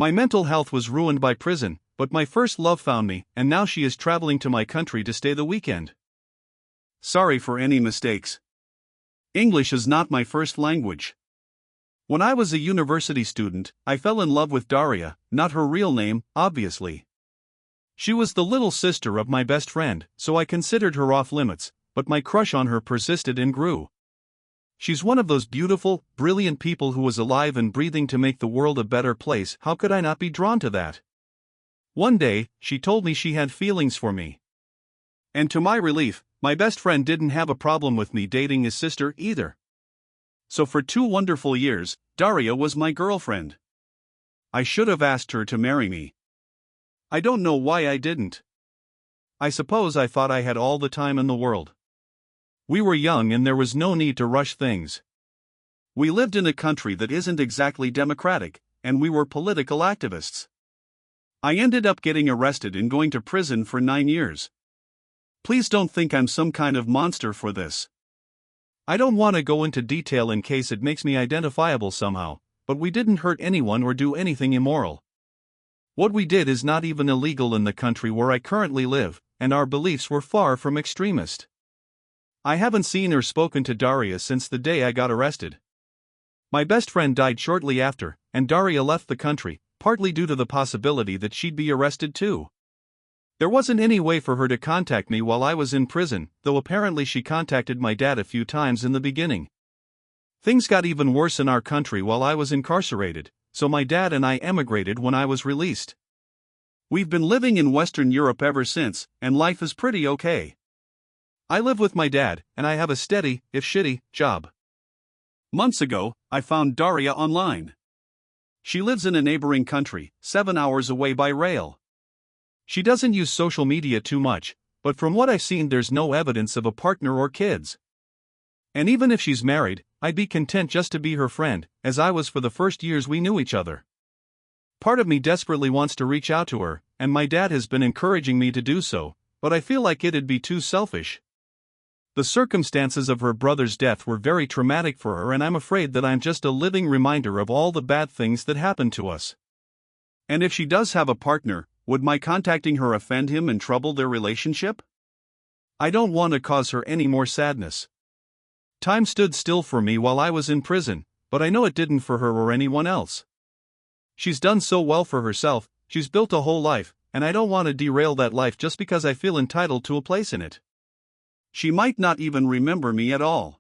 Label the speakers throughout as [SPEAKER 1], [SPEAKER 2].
[SPEAKER 1] My mental health was ruined by prison, but my first love found me, and now she is traveling to my country to stay the weekend. Sorry for any mistakes. English is not my first language. When I was a university student, I fell in love with Daria, not her real name, obviously. She was the little sister of my best friend, so I considered her off limits, but my crush on her persisted and grew. She's one of those beautiful, brilliant people who is alive and breathing to make the world a better place. How could I not be drawn to that? One day, she told me she had feelings for me. And to my relief, my best friend didn't have a problem with me dating his sister either. So for 2 wonderful years, Daria was my girlfriend. I should have asked her to marry me. I don't know why I didn't. I suppose I thought I had all the time in the world. We were young and there was no need to rush things. We lived in a country that isn't exactly democratic, and we were political activists. I ended up getting arrested and going to prison for 9 years. Please don't think I'm some kind of monster for this. I don't want to go into detail in case it makes me identifiable somehow, but we didn't hurt anyone or do anything immoral. What we did is not even illegal in the country where I currently live, and our beliefs were far from extremist. I haven't seen or spoken to Daria since the day I got arrested. My best friend died shortly after, and Daria left the country, partly due to the possibility that she'd be arrested too. There wasn't any way for her to contact me while I was in prison, though apparently she contacted my dad a few times in the beginning. Things got even worse in our country while I was incarcerated, so my dad and I emigrated when I was released. We've been living in Western Europe ever since, and life is pretty okay. I live with my dad, and I have a steady, if shitty, job. Months ago, I found Daria online. She lives in a neighboring country, 7 hours away by rail. She doesn't use social media too much, but from what I've seen there's no evidence of a partner or kids. And even if she's married, I'd be content just to be her friend, as I was for the first years we knew each other. Part of me desperately wants to reach out to her, and my dad has been encouraging me to do so, but I feel like it'd be too selfish. The circumstances of her brother's death were very traumatic for her, and I'm afraid that I'm just a living reminder of all the bad things that happened to us. And if she does have a partner, would my contacting her offend him and trouble their relationship? I don't want to cause her any more sadness. Time stood still for me while I was in prison, but I know it didn't for her or anyone else. She's done so well for herself, she's built a whole life, and I don't want to derail that life just because I feel entitled to a place in it. She might not even remember me at all.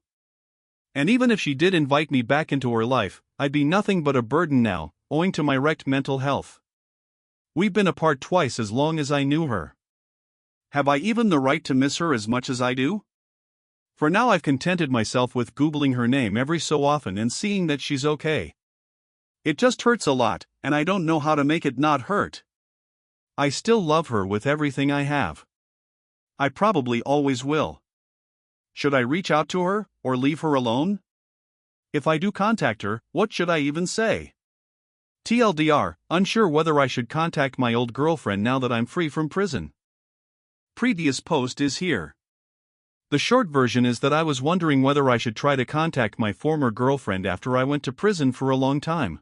[SPEAKER 1] And even if she did invite me back into her life, I'd be nothing but a burden now, owing to my wrecked mental health. We've been apart twice as long as I knew her. Have I even the right to miss her as much as I do? For now I've contented myself with Googling her name every so often and seeing that she's okay. It just hurts a lot, and I don't know how to make it not hurt. I still love her with everything I have. I probably always will. Should I reach out to her, or leave her alone? If I do contact her, what should I even say? TLDR, unsure whether I should contact my old girlfriend now that I'm free from prison. Previous post is here. The short version is that I was wondering whether I should try to contact my former girlfriend after I went to prison for a long time.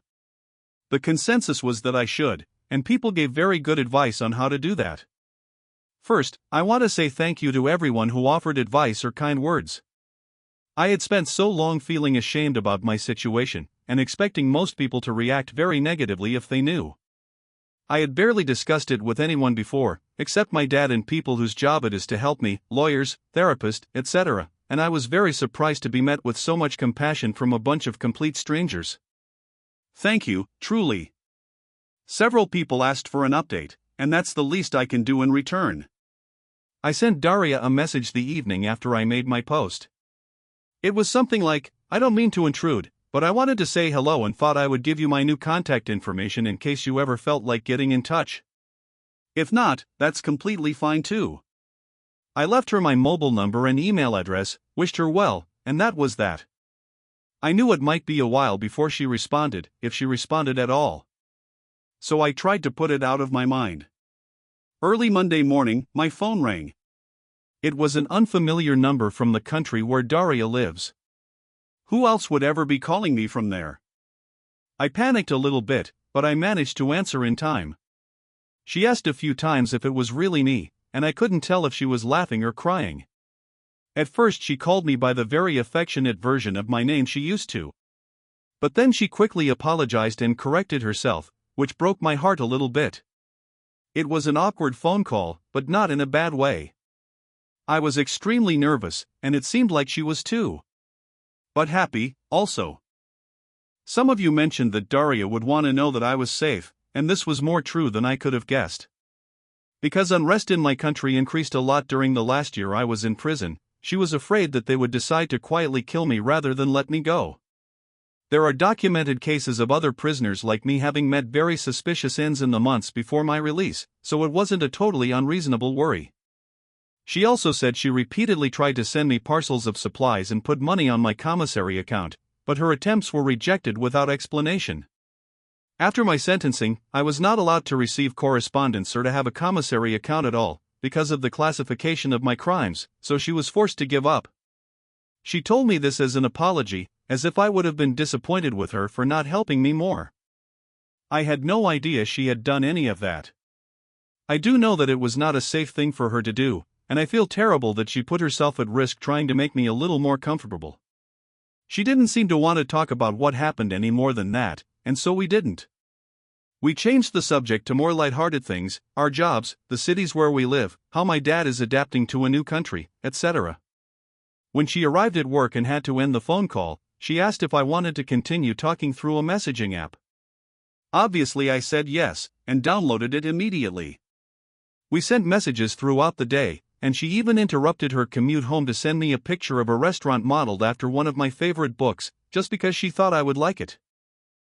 [SPEAKER 1] The consensus was that I should, and people gave very good advice on how to do that. First, I want to say thank you to everyone who offered advice or kind words. I had spent so long feeling ashamed about my situation, and expecting most people to react very negatively if they knew. I had barely discussed it with anyone before, except my dad and people whose job it is to help me, lawyers, therapists, etc., and I was very surprised to be met with so much compassion from a bunch of complete strangers. Thank you, truly. Several people asked for an update, and that's the least I can do in return. I sent Daria a message the evening after I made my post. It was something like, I don't mean to intrude, but I wanted to say hello and thought I would give you my new contact information in case you ever felt like getting in touch. If not, that's completely fine too. I left her my mobile number and email address, wished her well, and that was that. I knew it might be a while before she responded, if she responded at all. So I tried to put it out of my mind. Early Monday morning, my phone rang. It was an unfamiliar number from the country where Daria lives. Who else would ever be calling me from there? I panicked a little bit, but I managed to answer in time. She asked a few times if it was really me, and I couldn't tell if she was laughing or crying. At first she called me by the very affectionate version of my name she used to. But then she quickly apologized and corrected herself, which broke my heart a little bit. It was an awkward phone call, but not in a bad way. I was extremely nervous, and it seemed like she was too. But happy, also. Some of you mentioned that Daria would want to know that I was safe, and this was more true than I could have guessed. Because unrest in my country increased a lot during the last year I was in prison, she was afraid that they would decide to quietly kill me rather than let me go. There are documented cases of other prisoners like me having met very suspicious ends in the months before my release, so it wasn't a totally unreasonable worry. She also said she repeatedly tried to send me parcels of supplies and put money on my commissary account, but her attempts were rejected without explanation. After my sentencing, I was not allowed to receive correspondence or to have a commissary account at all, because of the classification of my crimes, so she was forced to give up. She told me this as an apology, as if I would have been disappointed with her for not helping me more. I had no idea she had done any of that. I do know that it was not a safe thing for her to do, and I feel terrible that she put herself at risk trying to make me a little more comfortable. She didn't seem to want to talk about what happened any more than that, and so we didn't. We changed the subject to more lighthearted things, our jobs, the cities where we live, how my dad is adapting to a new country, etc. When she arrived at work and had to end the phone call, she asked if I wanted to continue talking through a messaging app. Obviously I said yes, and downloaded it immediately. We sent messages throughout the day, and she even interrupted her commute home to send me a picture of a restaurant modeled after one of my favorite books, just because she thought I would like it.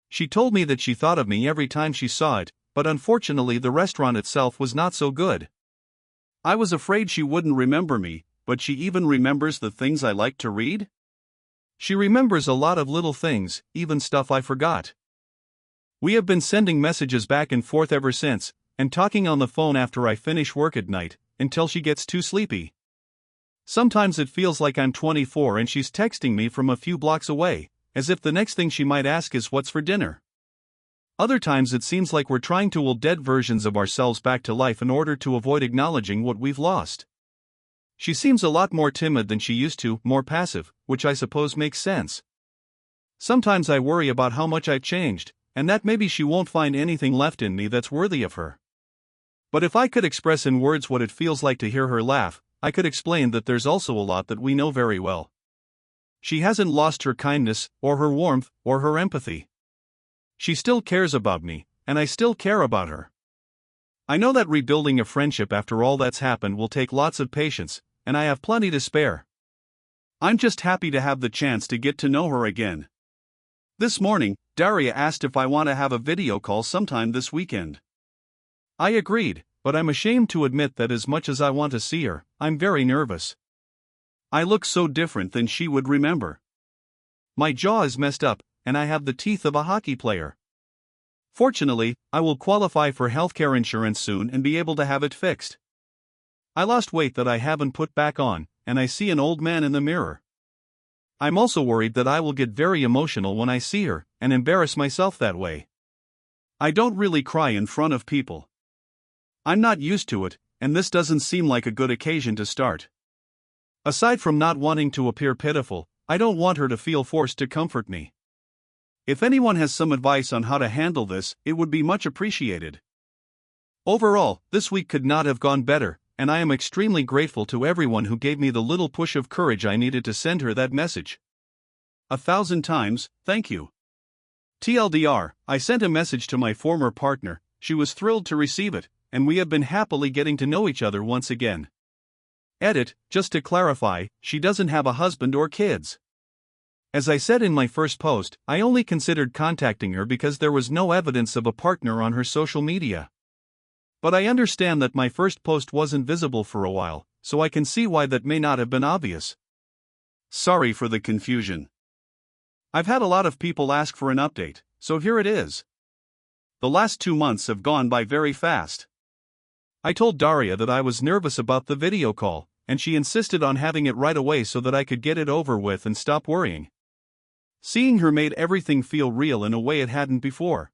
[SPEAKER 1] She told me that she thought of me every time she saw it, but unfortunately the restaurant itself was not so good. I was afraid she wouldn't remember me, but she even remembers the things I like to read? She remembers a lot of little things, even stuff I forgot. We have been sending messages back and forth ever since, and talking on the phone after I finish work at night, until she gets too sleepy. Sometimes it feels like I'm 24 and she's texting me from a few blocks away, as if the next thing she might ask is what's for dinner. Other times it seems like we're trying to will dead versions of ourselves back to life in order to avoid acknowledging what we've lost. She seems a lot more timid than she used to, more passive, which I suppose makes sense. Sometimes I worry about how much I've changed, and that maybe she won't find anything left in me that's worthy of her. But if I could express in words what it feels like to hear her laugh, I could explain that there's also a lot that we know very well. She hasn't lost her kindness, or her warmth, or her empathy. She still cares about me, and I still care about her. I know that rebuilding a friendship after all that's happened will take lots of patience, and I have plenty to spare. I'm just happy to have the chance to get to know her again. This morning, Daria asked if I want to have a video call sometime this weekend. I agreed, but I'm ashamed to admit that as much as I want to see her, I'm very nervous. I look so different than she would remember. My jaw is messed up, and I have the teeth of a hockey player. Fortunately, I will qualify for healthcare insurance soon and be able to have it fixed. I lost weight that I haven't put back on, and I see an old man in the mirror. I'm also worried that I will get very emotional when I see her, and embarrass myself that way. I don't really cry in front of people. I'm not used to it, and this doesn't seem like a good occasion to start. Aside from not wanting to appear pitiful, I don't want her to feel forced to comfort me. If anyone has some advice on how to handle this, it would be much appreciated. Overall, this week could not have gone better, and I am extremely grateful to everyone who gave me the little push of courage I needed to send her that message. 1,000 times, thank you. TLDR, I sent a message to my former partner, she was thrilled to receive it, and we have been happily getting to know each other once again. Edit, just to clarify, she doesn't have a husband or kids. As I said in my first post, I only considered contacting her because there was no evidence of a partner on her social media. But I understand that my first post wasn't visible for a while, so I can see why that may not have been obvious. Sorry for the confusion. I've had a lot of people ask for an update, so here it is. The last 2 months have gone by very fast. I told Daria that I was nervous about the video call, and she insisted on having it right away so that I could get it over with and stop worrying. Seeing her made everything feel real in a way it hadn't before.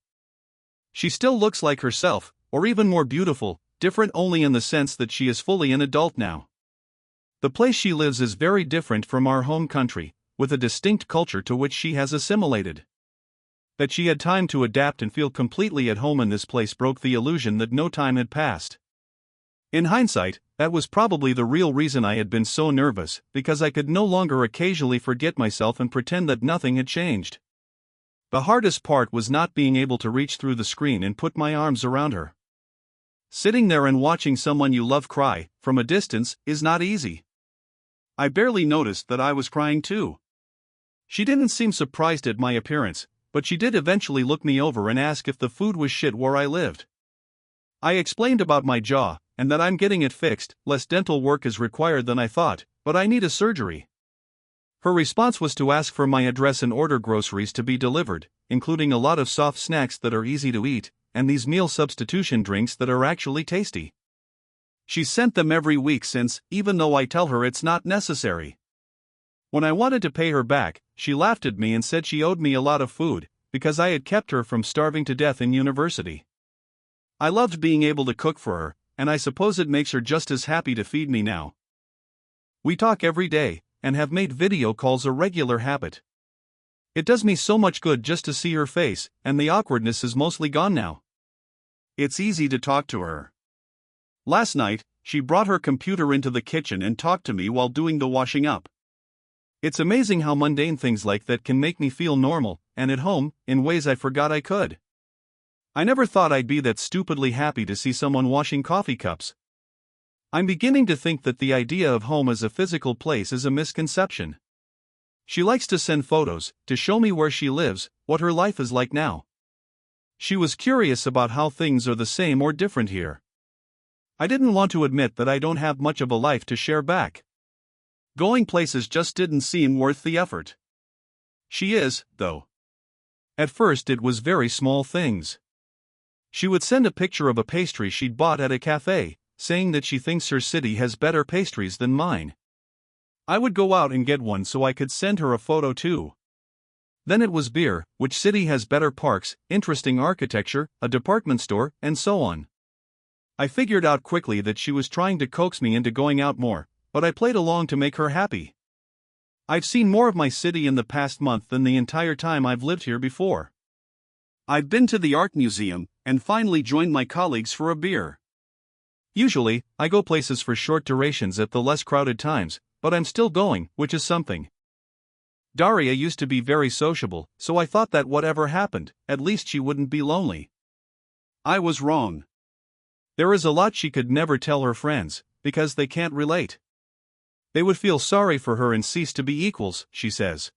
[SPEAKER 1] She still looks like herself, or even more beautiful, different only in the sense that she is fully an adult now. The place she lives is very different from our home country, with a distinct culture to which she has assimilated. That she had time to adapt and feel completely at home in this place broke the illusion that no time had passed. In hindsight, that was probably the real reason I had been so nervous, because I could no longer occasionally forget myself and pretend that nothing had changed. The hardest part was not being able to reach through the screen and put my arms around her. Sitting there and watching someone you love cry, from a distance, is not easy. I barely noticed that I was crying too. She didn't seem surprised at my appearance, but she did eventually look me over and ask if the food was shit where I lived. I explained about my jaw, and that I'm getting it fixed, less dental work is required than I thought, but I need a surgery. Her response was to ask for my address and order groceries to be delivered, including a lot of soft snacks that are easy to eat, and these meal substitution drinks that are actually tasty. She's sent them every week since, even though I tell her it's not necessary. When I wanted to pay her back, she laughed at me and said she owed me a lot of food, because I had kept her from starving to death in university. I loved being able to cook for her, and I suppose it makes her just as happy to feed me now. We talk every day, and have made video calls a regular habit. It does me so much good just to see her face, and the awkwardness is mostly gone now. It's easy to talk to her. Last night, she brought her computer into the kitchen and talked to me while doing the washing up. It's amazing how mundane things like that can make me feel normal, and at home, in ways I forgot I could. I never thought I'd be that stupidly happy to see someone washing coffee cups. I'm beginning to think that the idea of home as a physical place is a misconception. She likes to send photos, to show me where she lives, what her life is like now. She was curious about how things are the same or different here. I didn't want to admit that I don't have much of a life to share back. Going places just didn't seem worth the effort. She is, though. At first it was very small things. She would send a picture of a pastry she'd bought at a cafe, saying that she thinks her city has better pastries than mine. I would go out and get one so I could send her a photo too. Then it was beer, which city has better parks, interesting architecture, a department store, and so on. I figured out quickly that she was trying to coax me into going out more, but I played along to make her happy. I've seen more of my city in the past month than the entire time I've lived here before. I've been to the art museum, and finally joined my colleagues for a beer. Usually, I go places for short durations at the less crowded times, but I'm still going, which is something. Daria used to be very sociable, so I thought that whatever happened, at least she wouldn't be lonely. I was wrong. There is a lot she could never tell her friends, because they can't relate. They would feel sorry for her and cease to be equals, she says.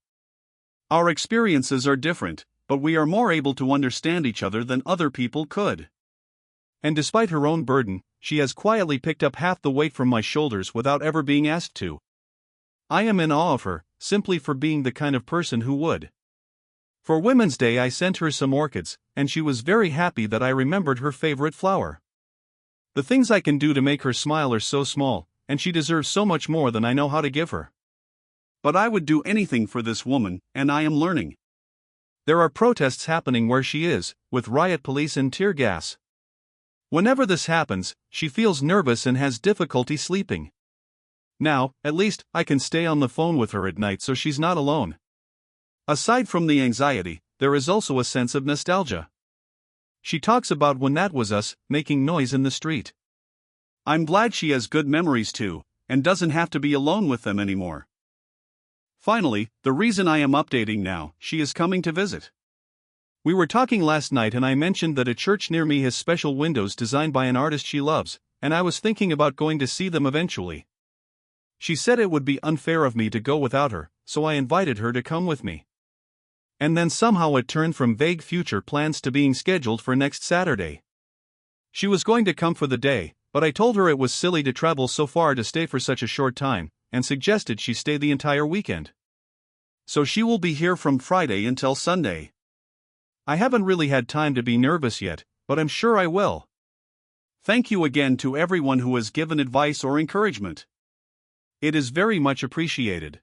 [SPEAKER 1] Our experiences are different, but we are more able to understand each other than other people could. And despite her own burden, she has quietly picked up half the weight from my shoulders without ever being asked to. I am in awe of her, simply for being the kind of person who would. For Women's Day I sent her some orchids, and she was very happy that I remembered her favorite flower. The things I can do to make her smile are so small, and she deserves so much more than I know how to give her. But I would do anything for this woman, and I am learning. There are protests happening where she is, with riot police and tear gas. Whenever this happens, she feels nervous and has difficulty sleeping. Now, at least, I can stay on the phone with her at night so she's not alone. Aside from the anxiety, there is also a sense of nostalgia. She talks about when that was us, making noise in the street. I'm glad she has good memories too, and doesn't have to be alone with them anymore. Finally, the reason I am updating now, she is coming to visit. We were talking last night and I mentioned that a church near me has special windows designed by an artist she loves, and I was thinking about going to see them eventually. She said it would be unfair of me to go without her, so I invited her to come with me. And then somehow it turned from vague future plans to being scheduled for next Saturday. She was going to come for the day, but I told her it was silly to travel so far to stay for such a short time, and suggested she stay the entire weekend. So she will be here from Friday until Sunday. I haven't really had time to be nervous yet, but I'm sure I will. Thank you again to everyone who has given advice or encouragement. It is very much appreciated.